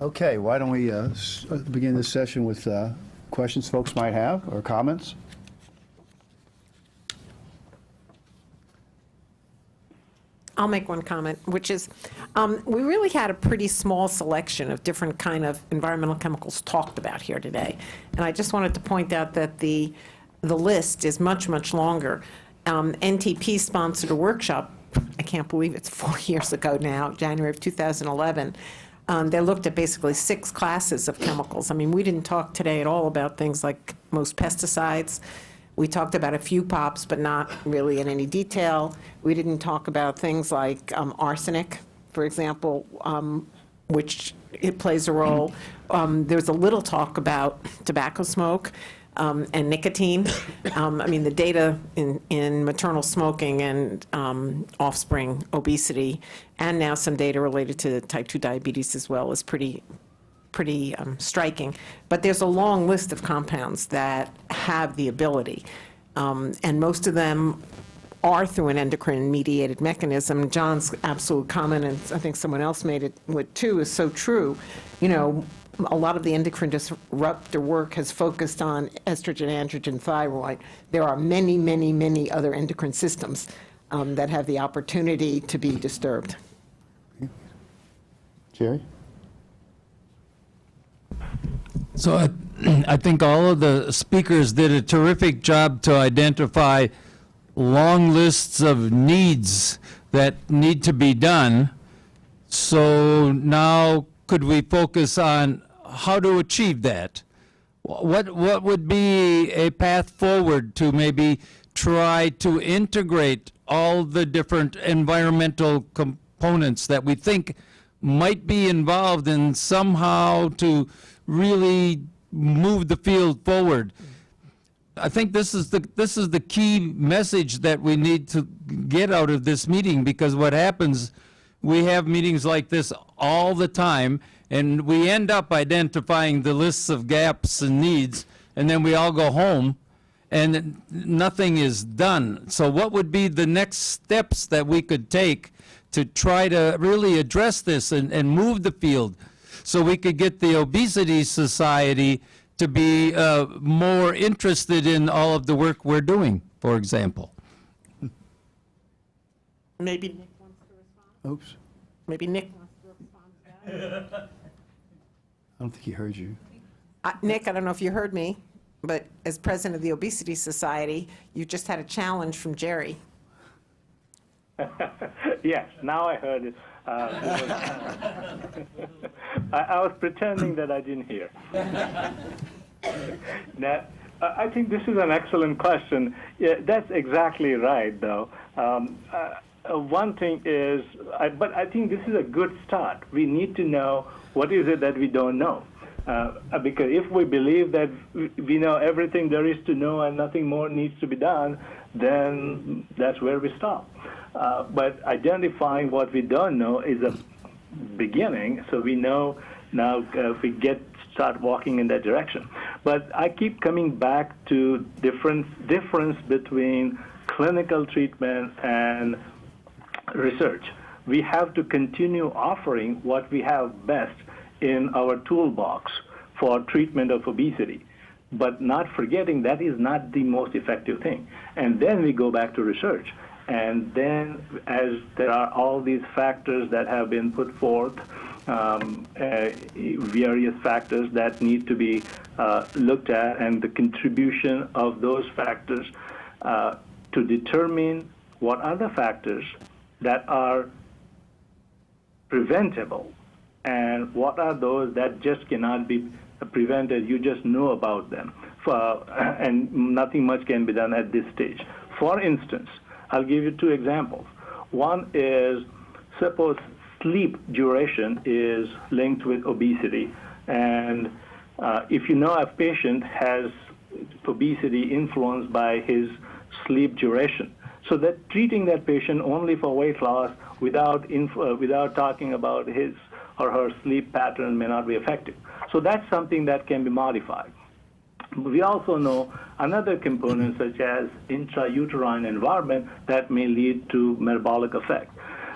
Okay, why don't we begin this session with questions folks might have or comments? I'll make one comment, which is we really had a pretty small selection of different kind of environmental chemicals talked about here today. And I just wanted to point out that the list is much, much longer. NTP sponsored a workshop, I can't believe it's 4 years ago now, January of 2011. They looked at basically 6 classes of chemicals. I mean, we didn't talk today at all about things like most pesticides. We talked about a few POPs, but not really in any detail. We didn't talk about things like arsenic, for example, which it plays a role. There's a little talk about tobacco smoke and nicotine. I mean, the data in maternal smoking and offspring obesity, and now some data related to type 2 diabetes as well, is pretty striking. But there's a long list of compounds that have the ability, and most of them are through an endocrine-mediated mechanism. John's absolute comment, and I think someone else made it with too, is so true. You know, a lot of the endocrine disruptor work has focused on estrogen, androgen, thyroid. There are many, many, many other endocrine systems that have the opportunity to be disturbed. Jerry? So I think all of the speakers did a terrific job to identify long lists of needs that need to be done. So now could we focus on how to achieve that? What would be a path forward to maybe try to integrate all the different environmental components that we think might be involved in somehow to really move the field forward? I think this is the key message that we need to get out of this meeting, because what happens, we have meetings like this all the time, and we end up identifying the lists of gaps and needs, and then we all go home, and nothing is done. So what would be the next steps that we could take to try to really address this and move the field, so we could get the Obesity Society to be more interested in all of the work we're doing, for example? Maybe Nick wants to respond? Oops. Maybe Nick wants to respond to that? I don't think he heard you. Nick, I don't know if you heard me, but as president of the Obesity Society, you just had a challenge from Jerry. Yes, now I heard it. I was pretending that I didn't hear. Now, I think this is an excellent question. Yeah, that's exactly right, though. One thing is, but I think this is a good start. We need to know what is it that we don't know. Because if we believe that we know everything there is to know and nothing more needs to be done, then that's where we stop. But identifying what we don't know is a beginning, so we know now if we start walking in that direction. But I keep coming back to difference between clinical treatment and research. We have to continue offering what we have best in our toolbox for treatment of obesity, but not forgetting that is not the most effective thing. And then we go back to research. And then, as there are all these factors that have been put forth, various factors that need to be looked at, and the contribution of those factors to determine what are the factors that are preventable and what are those that just cannot be prevented. You just know about them, and nothing much can be done at this stage. For instance, I'll give you 2 examples. One is, suppose sleep duration is linked with obesity, and if you know a patient has obesity influenced by his sleep duration, so that treating that patient only for weight loss without talking about his or her sleep pattern may not be effective. So that's something that can be modified. We also know another component, such as intrauterine environment, that may lead to metabolic effect.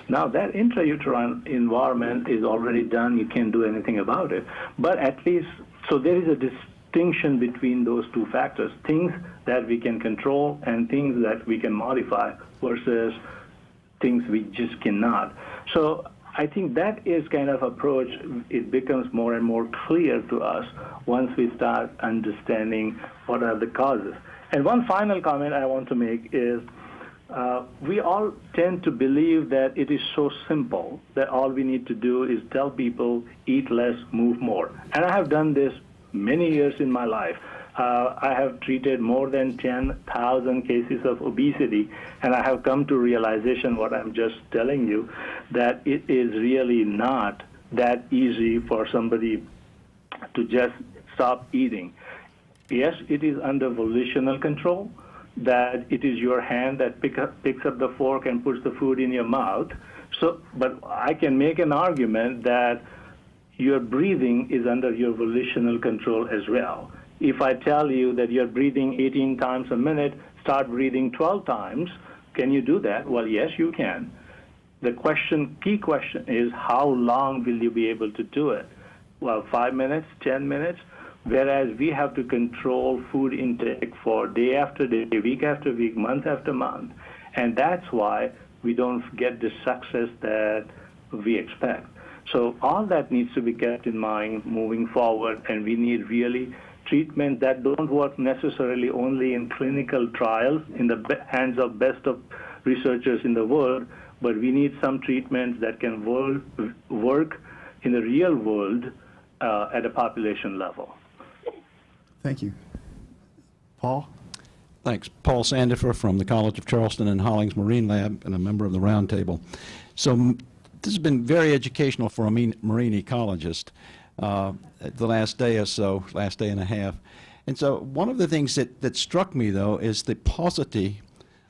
Now that intrauterine environment is already done. You can't do anything about it. But at least, so there is a distinction between those two factors, things that we can control and things that we can modify versus things we just cannot. So I think that is kind of approach, it becomes more and more clear to us once we start understanding what are the causes. And one final comment I want to make is we all tend to believe that it is so simple that all we need to do is tell people eat less, move more. And I have done this many years in my life. I have treated more than 10,000 cases of obesity, and I have come to realization what I'm just telling you, that it is really not that easy for somebody to just stop eating. Yes, it is under volitional control, that it is your hand that picks up the fork and puts the food in your mouth. So, but I can make an argument that your breathing is under your volitional control as well. If I tell you that you're breathing 18 times a minute, start breathing 12 times, can you do that? Well, yes, you can. The key question is, how long will you be able to do it? Well, 5 minutes, 10 minutes, whereas we have to control food intake for day after day, week after week, month after month. And that's why we don't get the success that we expect. So all that needs to be kept in mind moving forward, and we need really treatment that don't work necessarily only in clinical trials in the hands of best of researchers in the world, but we need some treatments that can work in the real world at a population level. Thank you. Paul? Thanks. Paul Sandifer from the College of Charleston and Hollings Marine Lab and a member of the Roundtable. So this has been very educational for a marine ecologist the last day or so, last day and a half. And so one of the things that struck me, though, is the paucity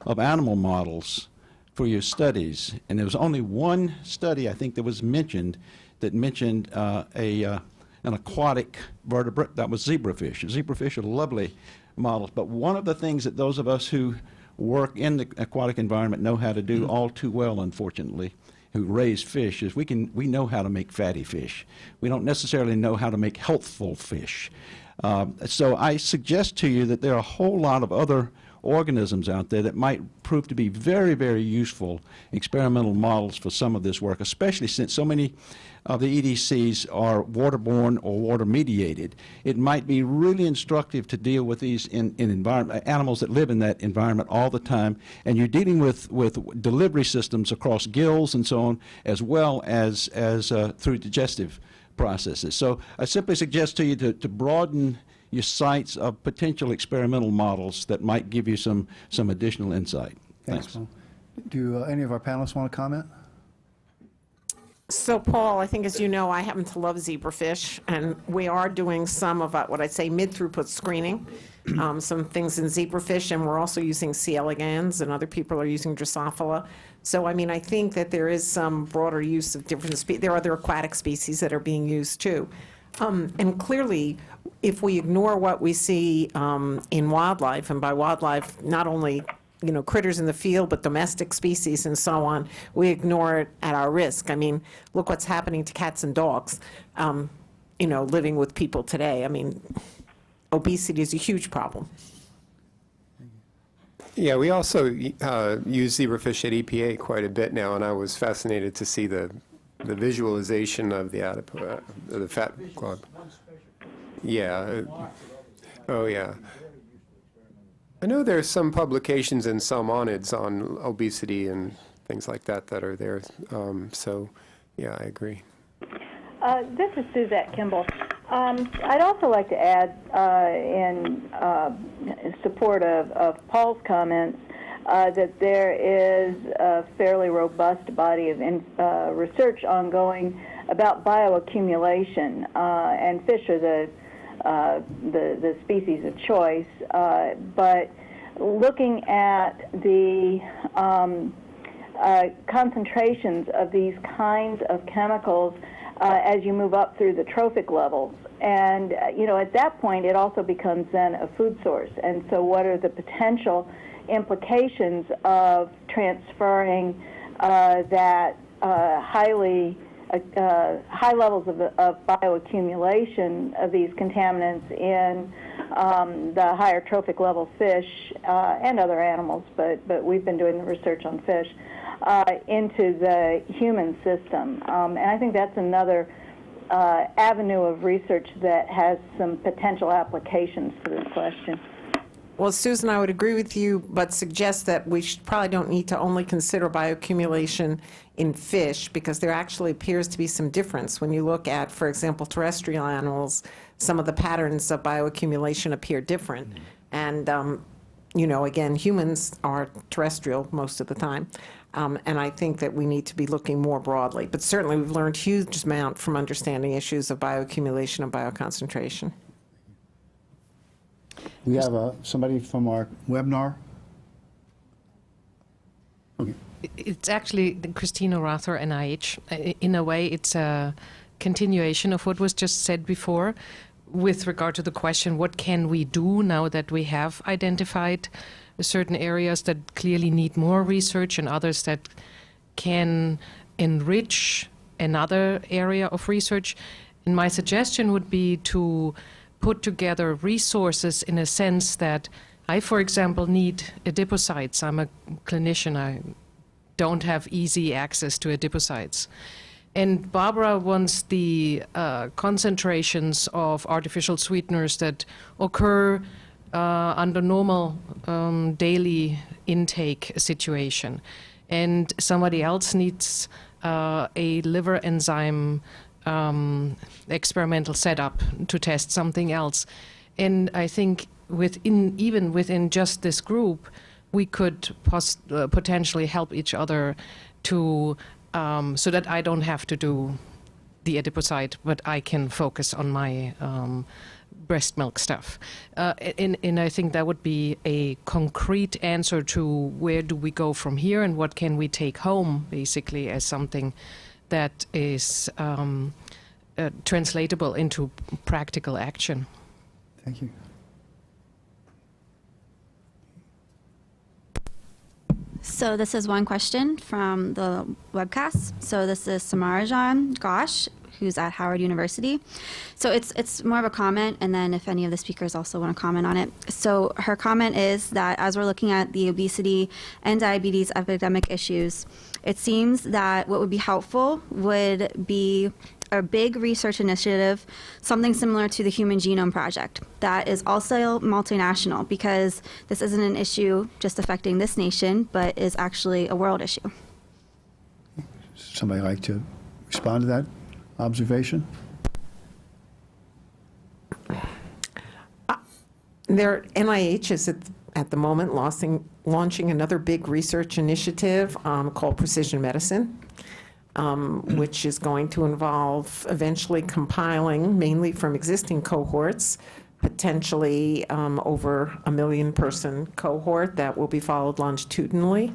of animal models for your studies. And there was only one study, I think, that was mentioned an aquatic vertebrate, that was zebrafish. Zebrafish are lovely models, but one of the things that those of us who work in the aquatic environment know how to do all too well, unfortunately, who raise fish, is we know how to make fatty fish. We don't necessarily know how to make healthful fish. So I suggest to you that there are a whole lot of other organisms out there that might prove to be very, very useful experimental models for some of this work, especially since so many of the EDCs are waterborne or water-mediated. It might be really instructive to deal with these in animals that live in that environment all the time, and you're dealing with delivery systems across gills and so on, as well as through digestive processes. So I simply suggest to you to broaden your sights of potential experimental models that might give you some additional insight. Thanks, Paul. Do any of our panelists want to comment? So, Paul, I think, as you know, I happen to love zebrafish, and we are doing some of what I'd say mid-throughput screening, some things in zebrafish, and we're also using C. elegans, and other people are using Drosophila. So, I mean, I think that there is some broader use of different species. There are other aquatic species that are being used, too. And clearly, if we ignore what we see in wildlife, and by wildlife, not only critters in the field, but domestic species and so on, we ignore it at our risk. I mean, look what's happening to cats and dogs, living with people today. I mean, obesity is a huge problem. Yeah, we also use zebrafish at EPA quite a bit now, and I was fascinated to see the visualization of the fat glob. Yeah. Oh, yeah. I know there's some publications in Salmonids on obesity and things like that are there. So, yeah, I agree. This is Suzette Kimball. I'd also like to add in support of Paul's comments that there is a fairly robust body of research ongoing about bioaccumulation, and fish are the species of choice, but looking at the concentrations of these kinds of chemicals as you move up through the trophic levels. And, at that point, it also becomes then a food source. And so what are the potential implications of transferring that high levels of bioaccumulation of these contaminants in the higher trophic level fish and other animals, but we've been doing the research on fish, into the human system. And I think that's another avenue of research that has some potential applications to this question. Well, Susan, I would agree with you, but suggest that we probably don't need to only consider bioaccumulation in fish, because there actually appears to be some difference. When you look at, for example, terrestrial animals, some of the patterns of bioaccumulation appear different. And, again, humans are terrestrial most of the time. And I think that we need to be looking more broadly. But certainly we've learned a huge amount from understanding issues of bioaccumulation and bioconcentration. We have somebody from our webinar. Okay. It's actually Christina Rathore NIH. In a way, it's a continuation of what was just said before with regard to the question, what can we do now that we have identified certain areas that clearly need more research and others that can enrich another area of research? And my suggestion would be to put together resources in a sense that I, for example, need adipocytes. I'm a clinician. I don't have easy access to adipocytes. And Barbara wants the concentrations of artificial sweeteners that occur under normal daily intake situation. And somebody else needs a liver enzyme experimental setup to test something else. And I think even within just this group, we could potentially help each other to so that I don't have to do the adipocyte, but I can focus on my breast milk stuff. And I think that would be a concrete answer to where do we go from here and what can we take home, basically, as something that is translatable into practical action. Thank you. So this is one question from the webcast. So this is Samara Jean, who's at Howard University. So it's more of a comment, and then if any of the speakers also want to comment on it. So her comment is that as we're looking at the obesity and diabetes epidemic issues, it seems that what would be helpful would be a big research initiative, something similar to the Human Genome Project, that is also multinational, because this isn't an issue just affecting this nation, but is actually a world issue. Somebody like to respond to that observation? NIH is at the moment launching another big research initiative called Precision Medicine, which is going to involve eventually compiling, mainly from existing cohorts, potentially over 1 million-person cohort that will be followed longitudinally.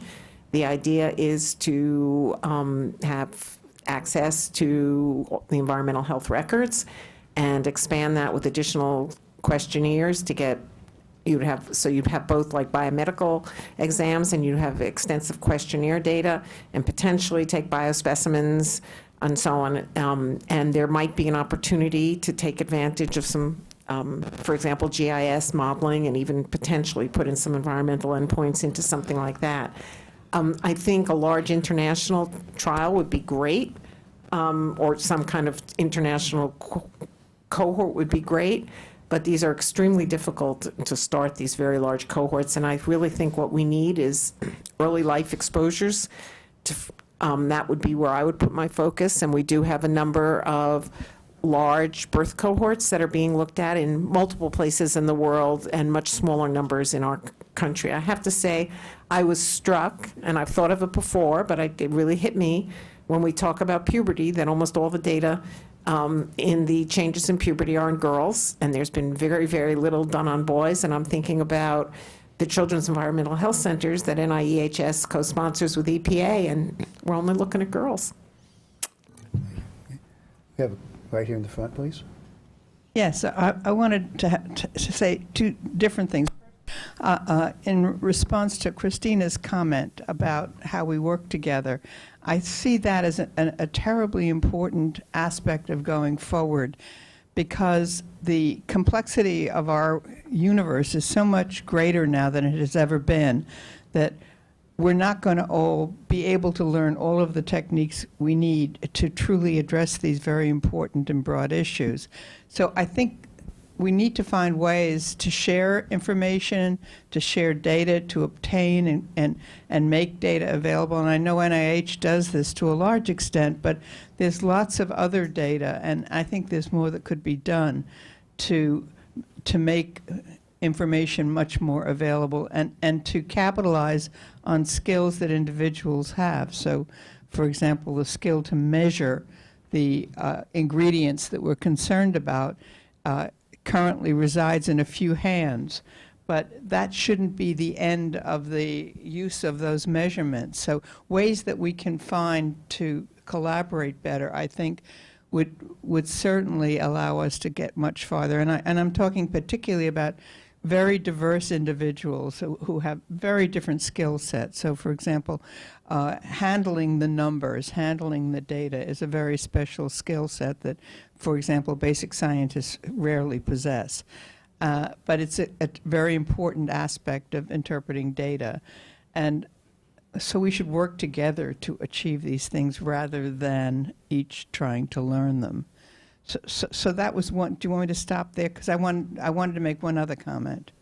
The idea is to have access to the environmental health records and expand that with additional questionnaires to get, you'd have both like biomedical exams, and you'd have extensive questionnaire data, and potentially take biospecimens and so on. And there might be an opportunity to take advantage of some, for example, GIS modeling, and even potentially put in some environmental endpoints into something like that. I think a large international trial would be great, or some kind of international cohort would be great, but these are extremely difficult to start, these very large cohorts, and I really think what we need is early life exposures. That would be where I would put my focus, and we do have a number of large birth cohorts that are being looked at in multiple places in the world, and much smaller numbers in our country. I have to say, I was struck, and I've thought of it before, but it really hit me when we talk about puberty, that almost all the data in the changes in puberty are in girls, and there's been very, very little done on boys. And I'm thinking about the Children's Environmental Health Centers that NIEHS co-sponsors with EPA, and we're only looking at girls. We have right here in the front, please. Yes, I wanted to say two different things. In response to Christina's comment about how we work together, I see that as a terribly important aspect of going forward, because the complexity of our universe is so much greater now than it has ever been, that we're not going to all be able to learn all of the techniques we need to truly address these very important and broad issues. So I think we need to find ways to share information, to share data, to obtain and make data available. And I know NIH does this to a large extent, but there's lots of other data, and I think there's more that could be done to make information much more available and to capitalize on skills that individuals have. So, for example, the skill to measure the ingredients that we're concerned about currently resides in a few hands, but that shouldn't be the end of the use of those measurements. So ways that we can find to collaborate better, I think, would certainly allow us to get much farther. And I'm talking particularly about very diverse individuals who have very different skill sets. So, for example, handling the numbers, handling the data is a very special skill set that, for example, basic scientists rarely possess. But it's a very important aspect of interpreting data. And so we should work together to achieve these things rather than each trying to learn them. So that was one. Do you want me to stop there? Because I wanted to make one other comment.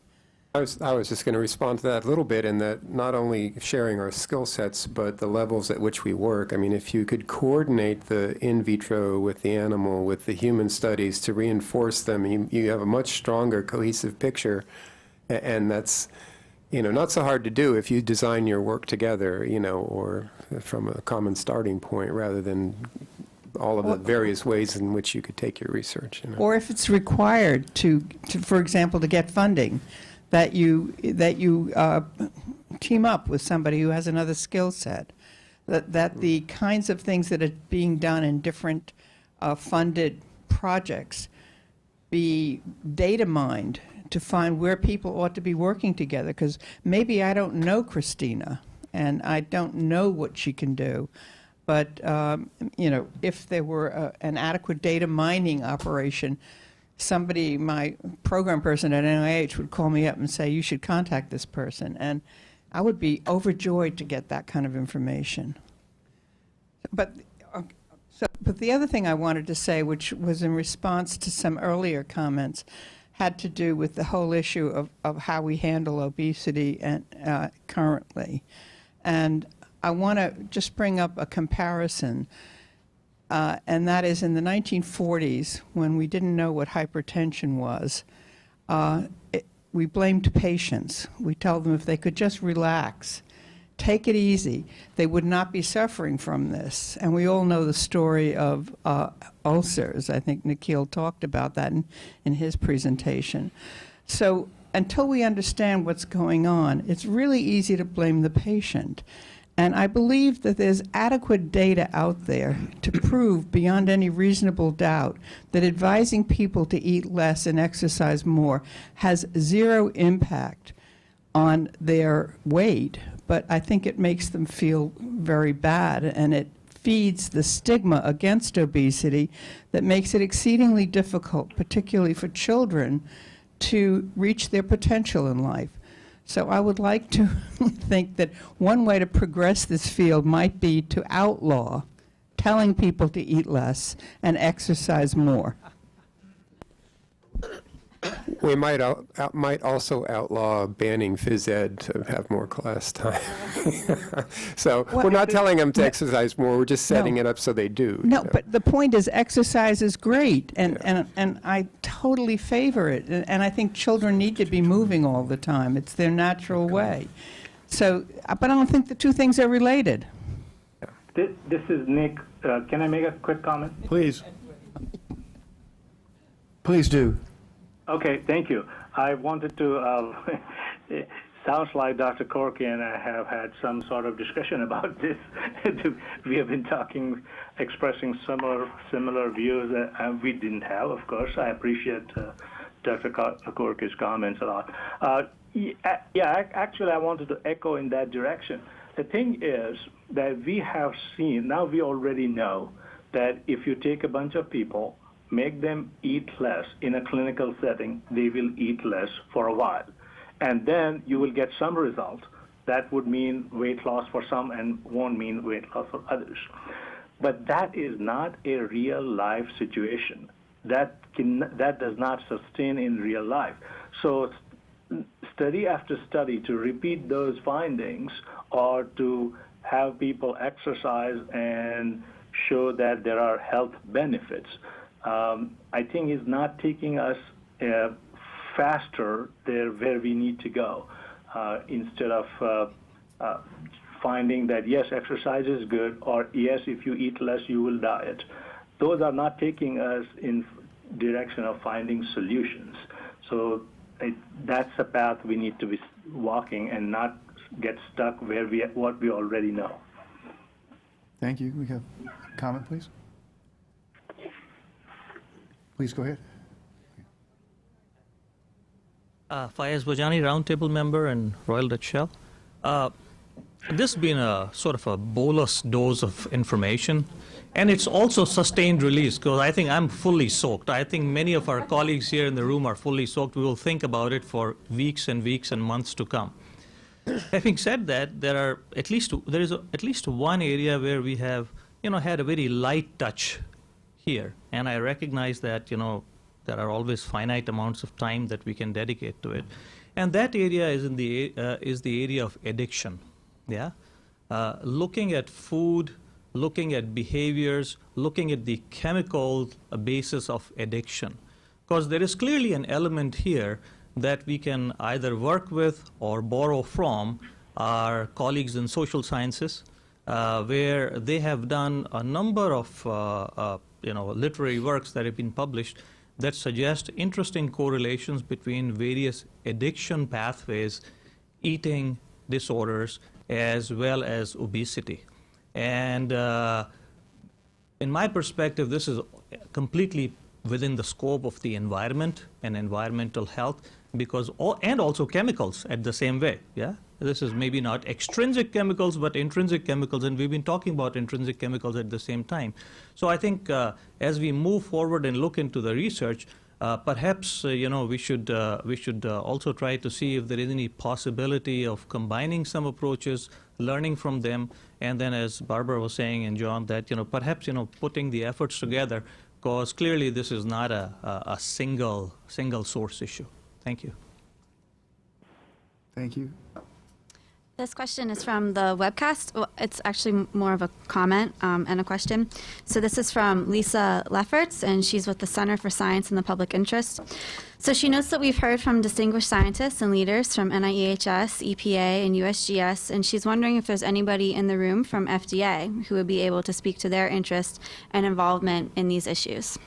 I was just going to respond to that a little bit, in that not only sharing our skill sets, but the levels at which we work. I mean, if you could coordinate the in vitro with the animal, with the human studies to reinforce them, you have a much stronger cohesive picture, and that's, not so hard to do if you design your work together, or from a common starting point rather than all of the various ways in which you could take your research. Or if it's required to, for example, to get funding, that you team up with somebody who has another skill set. That the kinds of things that are being done in different funded projects be data mined to find where people ought to be working together. Because maybe I don't know Christina, and I don't know what she can do. But, if there were an adequate data mining operation, somebody, my program person at NIH, would call me up and say, you should contact this person. And I would be overjoyed to get that kind of information. But the other thing I wanted to say, which was in response to some earlier comments, had to do with the whole issue of how we handle obesity currently. And I want to just bring up a comparison, and that is in the 1940s, when we didn't know what hypertension was, we blamed patients. We told them if they could just relax, take it easy, they would not be suffering from this. And we all know the story of ulcers. I think Nikhil talked about that in his presentation. So until we understand what's going on, it's really easy to blame the patient. And I believe that there's adequate data out there to prove beyond any reasonable doubt that advising people to eat less and exercise more has zero impact on their weight, but I think it makes them feel very bad, and it feeds the stigma against obesity that makes it exceedingly difficult, particularly for children, to reach their potential in life. So I would like to think that one way to progress this field might be to outlaw telling people to eat less and exercise more. We might also outlaw banning phys ed to have more class time. So we're not telling them to exercise more, we're just setting it up so they do. No, but the point is exercise is great, and I totally favor it. And I think children need to be moving all the time. It's their natural way. So, but I don't think the two things are related. This is Nick. Can I make a quick comment? Please. Please do. Okay, thank you. I wanted to, it sounds like Dr. Corky and I have had some sort of discussion about this. We have been talking, expressing similar views that we didn't have, of course. I appreciate Dr. Corky's comments a lot. Actually, I wanted to echo in that direction. The thing is that we have seen, now we already know that if you take a bunch of people, make them eat less in a clinical setting, they will eat less for a while. And then you will get some result. That would mean weight loss for some and won't mean weight loss for others. But that is not a real life situation. That does not sustain in real life. So study after study to repeat those findings or to have people exercise and show that there are health benefits, I think is not taking us faster there where we need to go. Instead of finding that, yes, exercise is good, or yes, if you eat less, you will diet. Those are not taking us in direction of finding solutions. So that's a path we need to be walking and not get stuck where what we already know. Thank you. We have a comment, please. Please go ahead. Fayez Bajani, roundtable member and Royal Dutch Shell. This has been a sort of a bolus dose of information, and it's also sustained release, because I think I'm fully soaked. I think many of our colleagues here in the room are fully soaked. We will think about it for weeks and weeks and months to come. Having said that, there is at least one area where we have, had a very light touch here, and I recognize that, there are always finite amounts of time that we can dedicate to it, and that area is the area of addiction. Yeah, looking at food, looking at behaviors, looking at the chemical basis of addiction, because there is clearly an element here that we can either work with or borrow from our colleagues in social sciences, where they have done a number of literary works that have been published that suggest interesting correlations between various addiction pathways, eating disorders, as well as obesity. And in my perspective, this is completely within the scope of the environment and environmental health, because and also chemicals at the same way. Yeah, this is maybe not extrinsic chemicals, but intrinsic chemicals, and we've been talking about intrinsic chemicals at the same time. So I think as we move forward and look into the research, perhaps we should also try to see if there is any possibility of combining some approaches, learning from them, and then, as Barbara was saying and John, that perhaps putting the efforts together, because clearly this is not a single source issue. Thank you. Thank you. This question is from the webcast. Well, it's actually more of a comment and a question. So this is from Lisa Lefferts, and she's with the Center for Science and the Public Interest. So she notes that we've heard from distinguished scientists and leaders from NIEHS, EPA, and USGS, and she's wondering if there's anybody in the room from FDA who would be able to speak to their interest and involvement in these issues.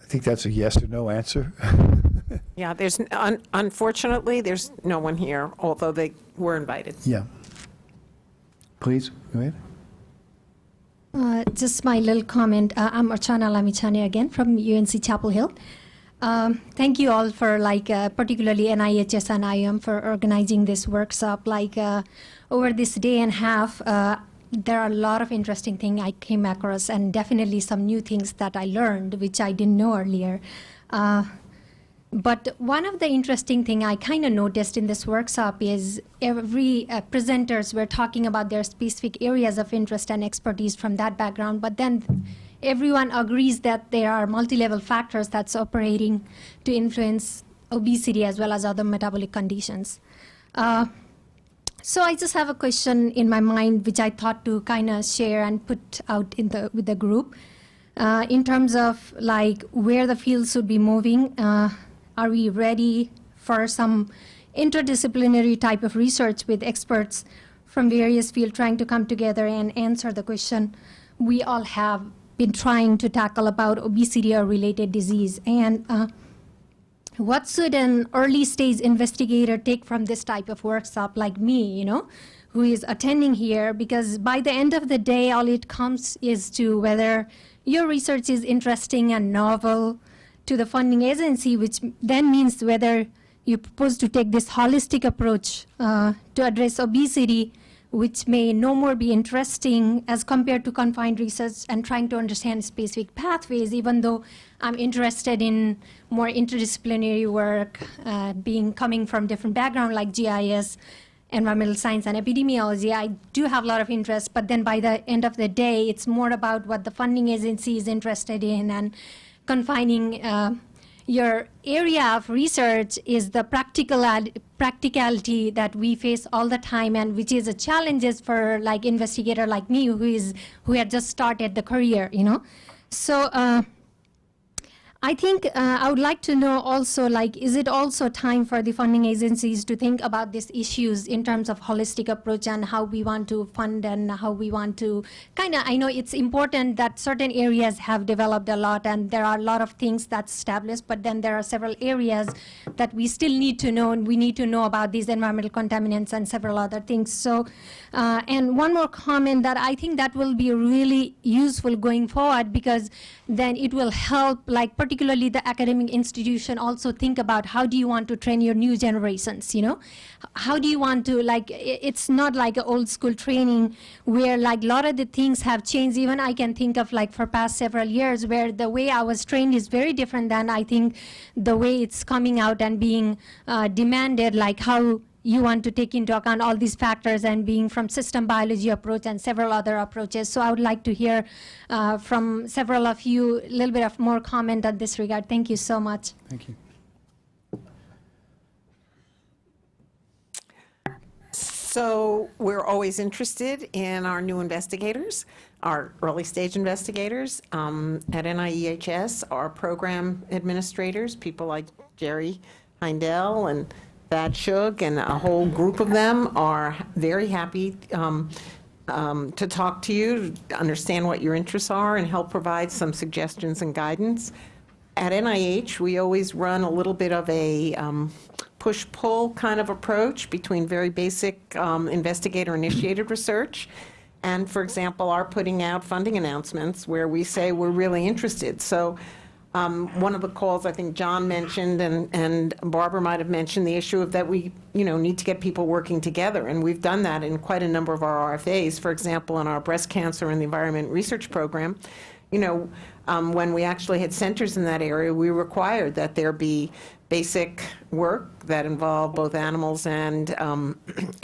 I think that's a yes or no answer. Yeah, unfortunately, there's no one here, although they were invited. Yeah. Please, go ahead. Just my little comment. I'm Archana Lamichane again from UNC Chapel Hill. Thank you all for, particularly NIHS and IM for organizing this workshop. Over this day and a half, there are a lot of interesting things I came across, and definitely some new things that I learned, which I didn't know earlier. But one of the interesting thing I kind of noticed in this workshop is every presenters were talking about their specific areas of interest and expertise from that background, but then everyone agrees that there are multi-level factors that's operating to influence obesity as well as other metabolic conditions. So I just have a question in my mind, which I thought to kind of share and put out with the group, in terms of where the field should be moving. Are we ready for some interdisciplinary type of research with experts from various fields trying to come together and answer the question we all have been trying to tackle about obesity or related disease? And what should an early stage investigator take from this type of workshop, like me, who is attending here? Because by the end of the day, all it comes is to whether your research is interesting and novel to the funding agency, which then means whether you propose to take this holistic approach to address obesity, which may no more be interesting as compared to confined research and trying to understand specific pathways, even though I'm interested in more interdisciplinary work, coming from different backgrounds like GIS, environmental science, and epidemiology. I do have a lot of interest, but then by the end of the day, it's more about what the funding agency is interested in, and confining your area of research is the practicality that we face all the time, and which is a challenges for like investigator like me who had just started the career, So I think I would like to know also, like, is it also time for the funding agencies to think about these issues in terms of holistic approach and how we want to fund and how we want to I know it's important that certain areas have developed a lot and there are a lot of things that's established, but then there are several areas that we still need to know, and we need to know about these environmental contaminants and several other things. So, and one more comment that I think that will be really useful going forward, because then it will help, like, particularly the academic institution also think about how do you want to train your new generations, How do you want to, like, it's not like an old school training where like a lot of the things have changed. Even I can think of like for past several years where the way I was trained is very different than I think the way it's coming out and being demanded, like how you want to take into account all these factors and being from system biology approach and several other approaches. So I would like to hear from several of you a little bit of more comment on this regard. Thank you so much. Thank you. So we're always interested in our new investigators, our early stage investigators at NIEHS, our program administrators, people like Jerry Heindel and Thad Shug, and a whole group of them are very happy to talk to you, to understand what your interests are, and help provide some suggestions and guidance. At NIH, we always run a little bit of a push-pull kind of approach between very basic investigator-initiated research and, for example, our putting out funding announcements where we say we're really interested. So one of the calls I think John mentioned, and Barbara might have mentioned, the issue of that we need to get people working together, and we've done that in quite a number of our RFAs. For example, in our breast cancer and the environment research program, when we actually had centers in that area, we required that there be basic work that involved both animals and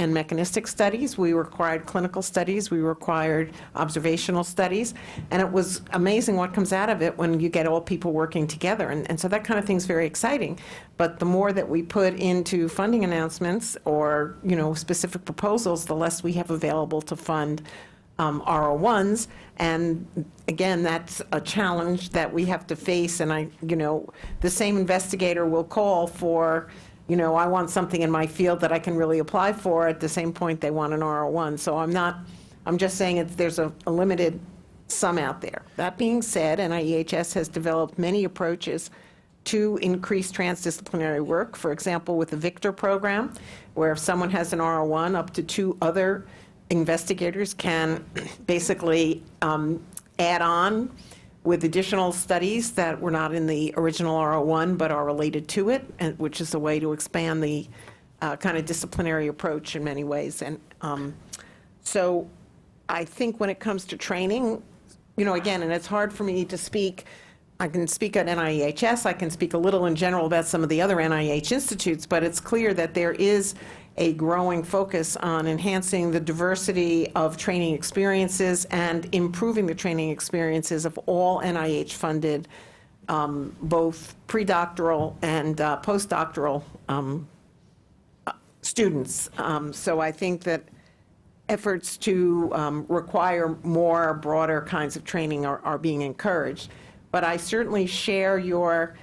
mechanistic studies. We required clinical studies. We required observational studies. And it was amazing what comes out of it when you get all people working together. And so that kind of thing is very exciting. But the more that we put into funding announcements or, specific proposals, the less we have available to fund R01s, and again, that's a challenge that we have to face. And the same investigator will call for, I want something in my field that I can really apply for. At the same point, they want an R01. So I'm just saying there's a limited sum out there. That being said, NIEHS has developed many approaches to increase transdisciplinary work. For example, with the Victor program, where if someone has an R01, up to 2 other investigators can basically add on with additional studies that were not in the original R01 but are related to it, and which is a way to expand the kind of disciplinary approach in many ways. And so I think when it comes to training, again, and it's hard for me to speak, I can speak at NIEHS, I can speak a little in general about some of the other NIH institutes, but it's clear that there is a growing focus on enhancing the diversity of training experiences and improving the training experiences of all NIH-funded, both pre-doctoral and postdoctoral students. So I think that efforts to require more broader kinds of training are being encouraged. But I certainly share your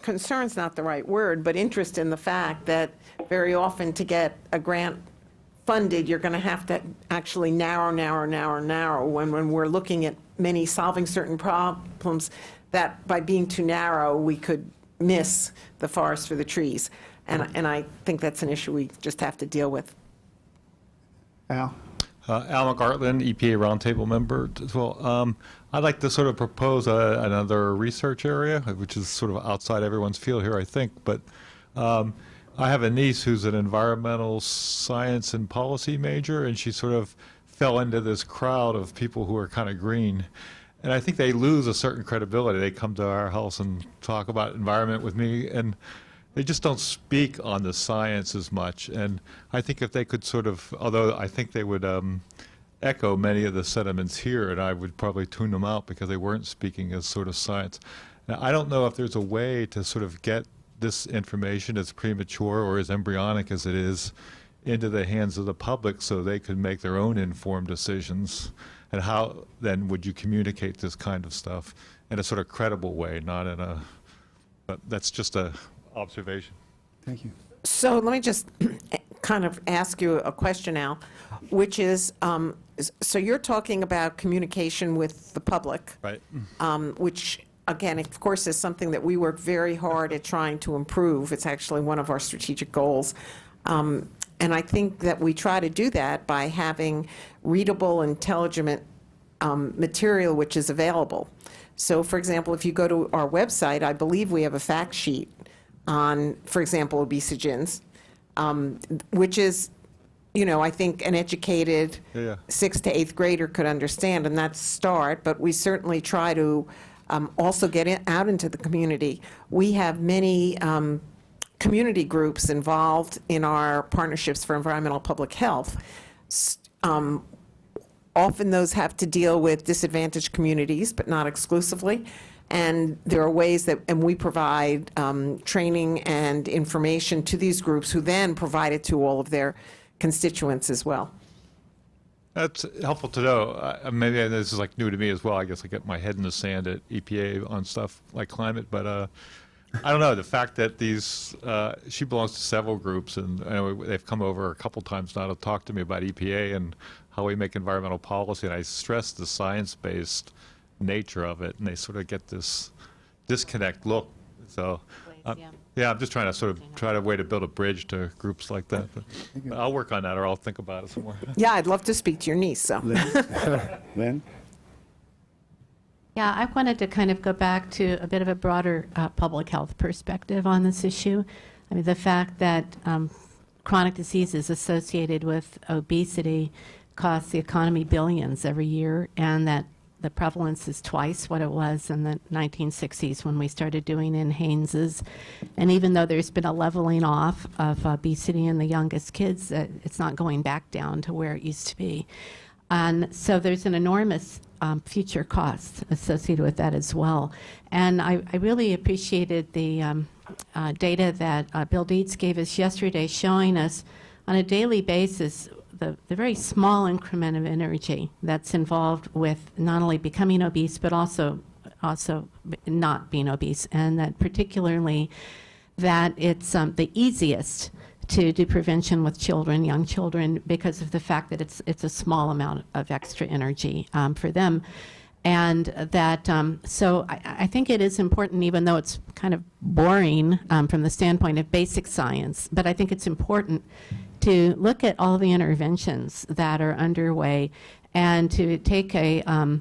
concern's not the right word, but interest in the fact that very often to get a grant funded, you're going to have to actually narrow, when we're looking at solving certain problems, that by being too narrow, we could miss the forest for the trees. And I think that's an issue we just have to deal with. Al? Al Garland, EPA Roundtable member as well. I'd like to sort of propose another research area, which is sort of outside everyone's field here, I think. But I have a niece who's an environmental science and policy major, and she sort of fell into this crowd of people who are kind of green. And I think they lose a certain credibility. They come to our house and talk about environment with me, and they just don't speak on the science as much. And I think if they could sort of, although I think they would echo many of the sentiments here, and I would probably tune them out because they weren't speaking as sort of science. Now, I don't know if there's a way to sort of get this information as premature or as embryonic as it is into the hands of the public so they could make their own informed decisions. And how then would you communicate this kind of stuff in a sort of credible way, not in a, but that's just a observation. Thank you. So let me just kind of ask you a question, Al, which is, so you're talking about communication with the public, Right. Which, again, of course, is something that we work very hard at trying to improve. It's actually one of our strategic goals. And I think that we try to do that by having readable, intelligent material which is available. So, for example, if you go to our website, I believe we have a fact sheet on, for example, obesogens, which is, you know, I think an educated 6th to 8th grader could understand, and that's a start, but we certainly try to also get out into the community. We have many community groups involved in our partnerships for environmental public health. Often those have to deal with disadvantaged communities, but not exclusively. And there are ways that, and we provide training and information to these groups who then provide it to all of their constituents as well. That's helpful to know. Maybe this is like new to me as well. I guess I get my head in the sand at EPA on stuff like climate, but I don't know. The fact that these, she belongs to several groups, and they've come over a couple times now to talk to me about EPA and how we make environmental policy, and I stress the science-based nature of it, and they sort of get this disconnect look. So, yeah, I'm just trying to sort of try a way to build a bridge to groups like that. But I'll work on that, or I'll think about it some more. Yeah, I'd love to speak to your niece. So, Lynn? Yeah, I wanted to kind of go back to a bit of a broader public health perspective on this issue. I mean, the fact that chronic diseases associated with obesity cost the economy billions every year, and that the prevalence is twice what it was in the 1960s when we started doing NHANES. And even though there's been a leveling off of obesity in the youngest kids, it's not going back down to where it used to be. And so there's an enormous future cost associated with that as well. And I really appreciated the data that Bill Dietz gave us yesterday, showing us on a daily basis the very small increment of energy that's involved with not only becoming obese, but also not being obese. And that particularly that it's the easiest to do prevention with children, young children, because of the fact that it's a small amount of extra energy for them. And that, so I think it is important, even though it's kind of boring from the standpoint of basic science, but I think it's important to look at all the interventions that are underway and to take a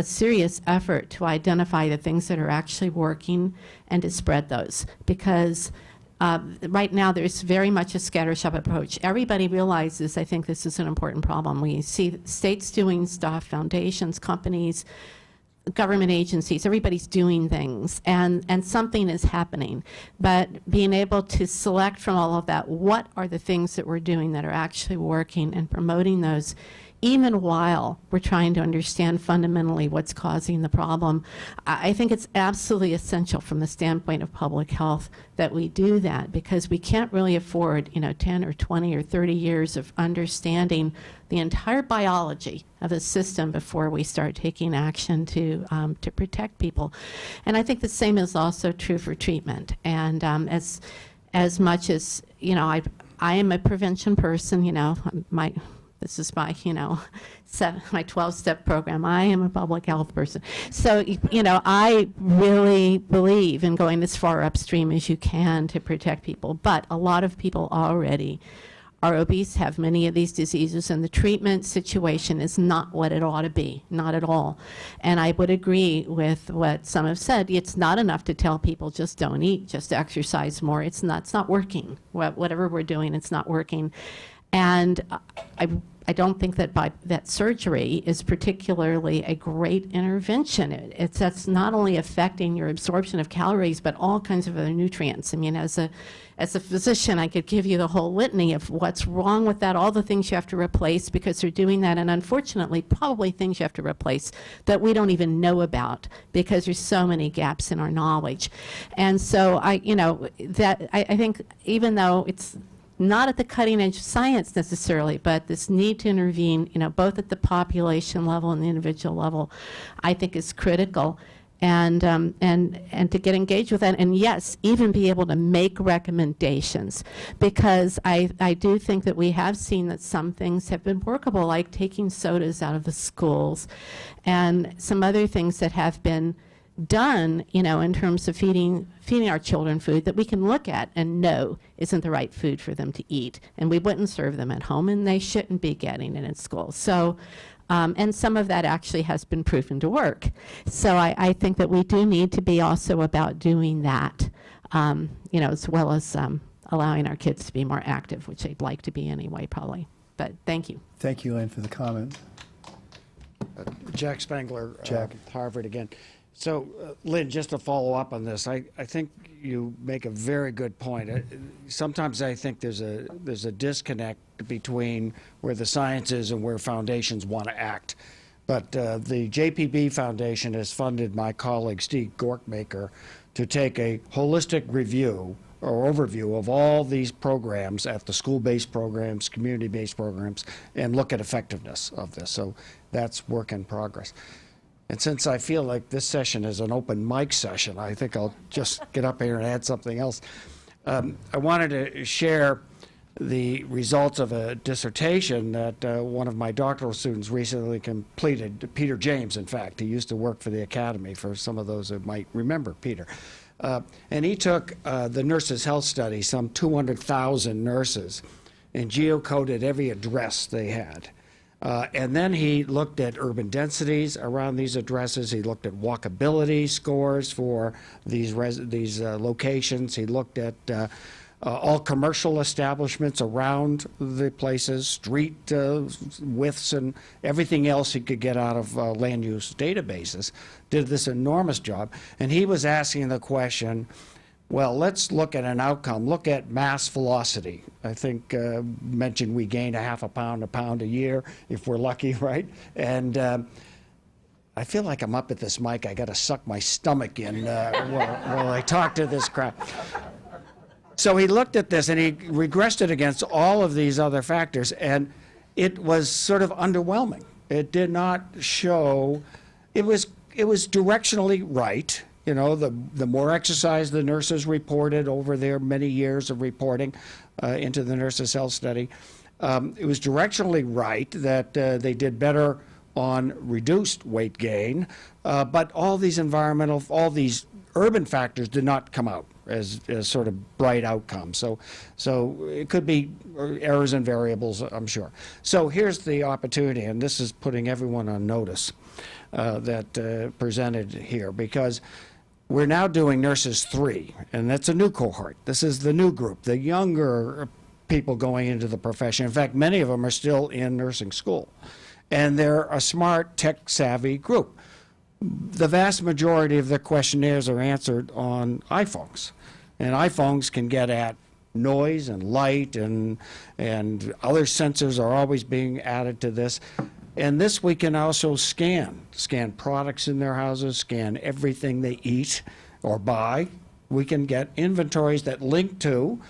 serious effort to identify the things that are actually working and to spread those. Because right now there's very much a scattershot approach. Everybody realizes, I think this is an important problem. We see states doing stuff, foundations, companies, government agencies, everybody's doing things, and something is happening. But being able to select from all of that, what are the things that we're doing that are actually working, and promoting those, even while we're trying to understand fundamentally what's causing the problem. I think it's absolutely essential from the standpoint of public health that we do that, because we can't really afford, 10 or 20 or 30 years of understanding the entire biology of the system before we start taking action to protect people. And I think the same is also true for treatment. And as much as, I am a prevention person, this is my, my 12-step program. I am a public health person. So, I really believe in going as far upstream as you can to protect people. But a lot of people already are obese, have many of these diseases, and the treatment situation is not what it ought to be, not at all. And I would agree with what some have said. It's not enough to tell people just don't eat, just exercise more. It's not working. Whatever we're doing, it's not working. And I don't think that surgery is particularly a great intervention. That's not only affecting your absorption of calories, but all kinds of other nutrients. I mean, as a physician, I could give you the whole litany of what's wrong with that, all the things you have to replace because they're doing that, and unfortunately, probably things you have to replace that we don't even know about because there's so many gaps in our knowledge. And so I think even though it's not at the cutting edge of science necessarily, but this need to intervene, both at the population level and the individual level, I think is critical. And to get engaged with that, and yes, even be able to make recommendations, because I do think that we have seen that some things have been workable, like taking sodas out of the schools, and some other things that have been done, in terms of feeding our children food that we can look at and know isn't the right food for them to eat, and we wouldn't serve them at home, and they shouldn't be getting it in school. So, and some of that actually has been proven to work. So I think that we do need to be also about doing that, as well as allowing our kids to be more active, which they'd like to be anyway, probably. But thank you. Thank you, Lynn, for the comment. Jack Spangler, Jack. Harvard again. So, Lynn, just to follow up on this, I think you make a very good point. Sometimes I think there's a disconnect between where the science is and where foundations want to act. But the JPB Foundation has funded my colleague Steve Gorkmaker to take a holistic review or overview of all these programs at the school-based programs, community-based programs, and look at effectiveness of this. So that's work in progress. And since I feel like this session is an open mic session, I think I'll just get up here and add something else. I wanted to share the results of a dissertation that one of my doctoral students recently completed, Peter James, in fact. He used to work for the Academy, for some of those who might remember Peter. And he took the Nurses' Health Study, some 200,000 nurses, and geocoded every address they had. And then he looked at urban densities around these addresses. He looked at walkability scores for these locations. He looked at all commercial establishments around the places, street widths, and everything else he could get out of land use databases. Did this enormous job. And he was asking the question, well, let's look at an outcome. Look at mass velocity. I think mentioned we gain a pound a year if we're lucky, right? And I feel like I'm up at this mic. I got to suck my stomach in while I talk to this crowd. So he looked at this and he regressed it against all of these other factors, and it was sort of underwhelming. It did not show. It was directionally right. The more exercise the nurses reported over their many years of reporting into the Nurses' Health Study, it was directionally right that they did better on reduced weight gain, but all these urban factors did not come out as sort of bright outcomes. So it could be errors and variables, I'm sure. So here's the opportunity, and this is putting everyone on notice that presented here, because we're now doing Nurses 3, and that's a new cohort. This is the new group, the younger people going into the profession. In fact, many of them are still in nursing school, and they're a smart, tech-savvy group. The vast majority of their questionnaires are answered on iPhones, and iPhones can get at noise and light, and other sensors are always being added to this. And this we can also scan products in their houses, scan everything they eat or buy. We can get inventories that link to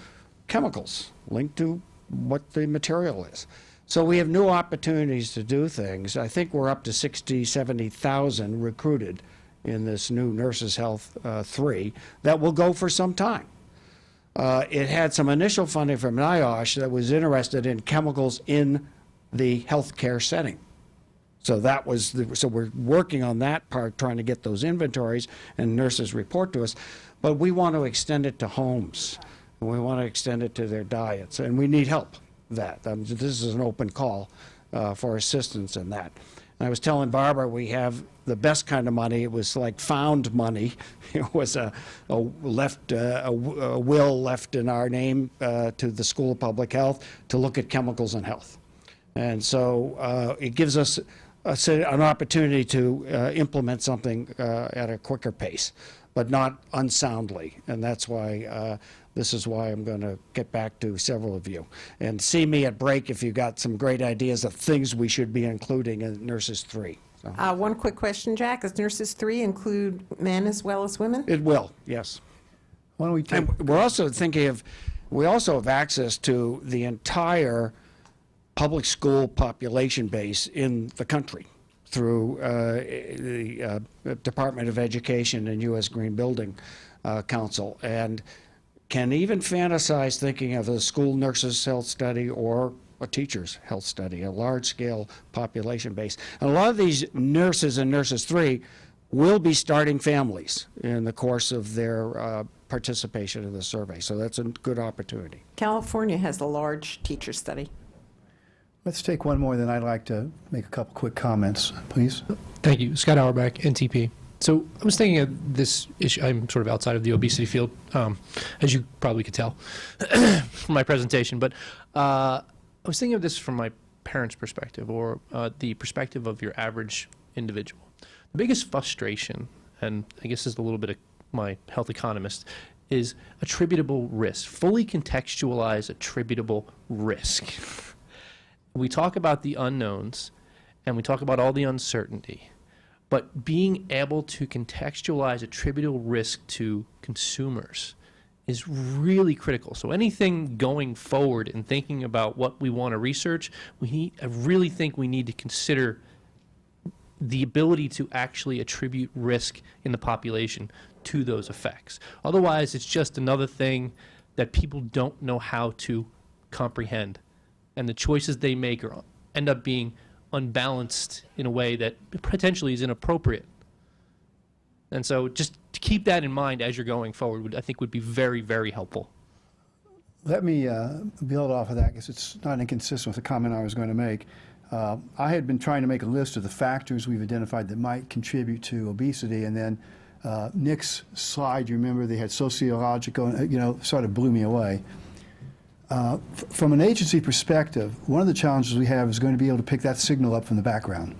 chemicals, link to what the material is. So we have new opportunities to do things. I think we're up to 60,000, 70,000 recruited in this new Nurses' Health 3 that will go for some time. It had some initial funding from NIH that was interested in chemicals in the healthcare setting. So so we're working on that part, trying to get those inventories, and nurses report to us. But we want to extend it to homes, and we want to extend it to their diets, and we need help. that. This is an open call for assistance in that. And I was telling Barbara we have the best kind of money. It was like found money. It was a will left in our name to the School of Public Health to look at chemicals and health. And so it gives us an opportunity to implement something at a quicker pace, but not unsoundly. And that's why this is why I'm going to get back to several of you. And see me at break if you got some great ideas of things we should be including in Nurses 3. So. One quick question, Jack. Does Nurses 3 include men as well as women? It will, yes. Why don't we take... And we're also thinking of, we also have access to the entire public school population base in the country through the Department of Education and U.S. Green Building Council, and can even fantasize thinking of a school nurses health study or a teacher's health study, a large-scale population base. And a lot of these nurses in Nurses 3 will be starting families in the course of their participation in the survey, so that's a good opportunity. California has a large teacher study. Let's take one more, then I'd like to make a couple quick comments, please. Thank you. Scott Auerbach, NTP. So I was thinking of this issue. I'm sort of outside of the obesity field, as you probably could tell from my presentation. But I was thinking of this from my parents' perspective, or the perspective of your average individual. The biggest frustration, and I guess this is a little bit of my health economist, is attributable risk. Fully contextualize attributable risk. We talk about the unknowns, and we talk about all the uncertainty. But being able to contextualize attributable risk to consumers is really critical. So anything going forward and thinking about what we want to research, I really think we need to consider the ability to actually attribute risk in the population to those effects. Otherwise, it's just another thing that people don't know how to comprehend. And the choices they make end up being unbalanced in a way that potentially is inappropriate. And so just to keep that in mind as you're going forward, I think would be very, very helpful. Let me build off of that, because it's not inconsistent with the comment I was going to make. I had been trying to make a list of the factors we've identified that might contribute to obesity, and then Nick's slide, you remember, they had sociological, sort of blew me away. From an agency perspective, one of the challenges we have is going to be able to pick that signal up from the background.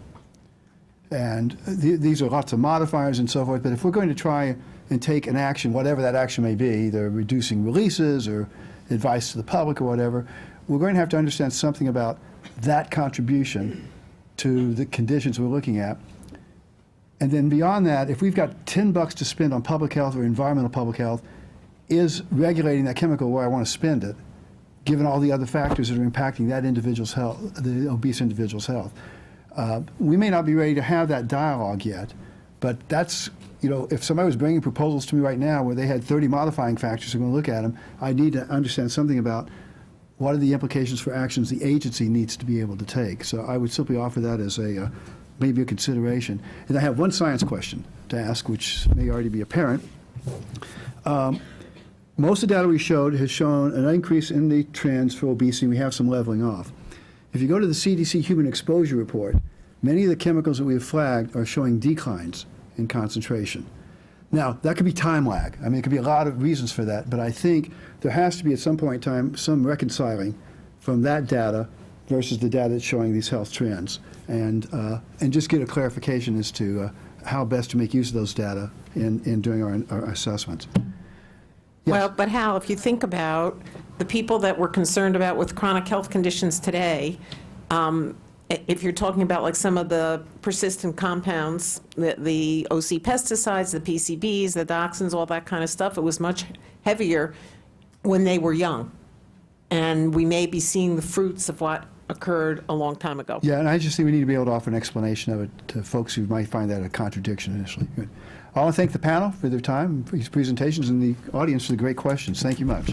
And these are lots of modifiers and so forth, but if we're going to try and take an action, whatever that action may be, either reducing releases or advice to the public or whatever, we're going to have to understand something about that contribution to the conditions we're looking at. And then beyond that, if we've got $10 to spend on public health or environmental public health, is regulating that chemical where I want to spend it, given all the other factors that are impacting that individual's health, the obese individual's health. We may not be ready to have that dialogue yet, but that's, if somebody was bringing proposals to me right now where they had 30 modifying factors, I'm going to look at them, I need to understand something about what are the implications for actions the agency needs to be able to take. So I would simply offer that as maybe a consideration. And I have one science question to ask, which may already be apparent. Most of the data we showed has shown an increase in the trends for obesity. We have some leveling off. If you go to the CDC Human Exposure Report, many of the chemicals that we have flagged are showing declines in concentration. Now, that could be time lag. I mean, it could be a lot of reasons for that, but I think there has to be at some point in time some reconciling from that data versus the data that's showing these health trends, and just get a clarification as to how best to make use of those data in doing our assessments. Yes. Well, but Hal, if you think about the people that we're concerned about with chronic health conditions today, if you're talking about like some of the persistent compounds, the OC pesticides, the PCBs, the dioxins, all that kind of stuff, it was much heavier when they were young. And we may be seeing the fruits of what occurred a long time ago. Yeah, and I just think we need to be able to offer an explanation of it to folks who might find that a contradiction initially. Good. I want to thank the panel for their time, for these presentations, and the audience for the great questions. Thank you much.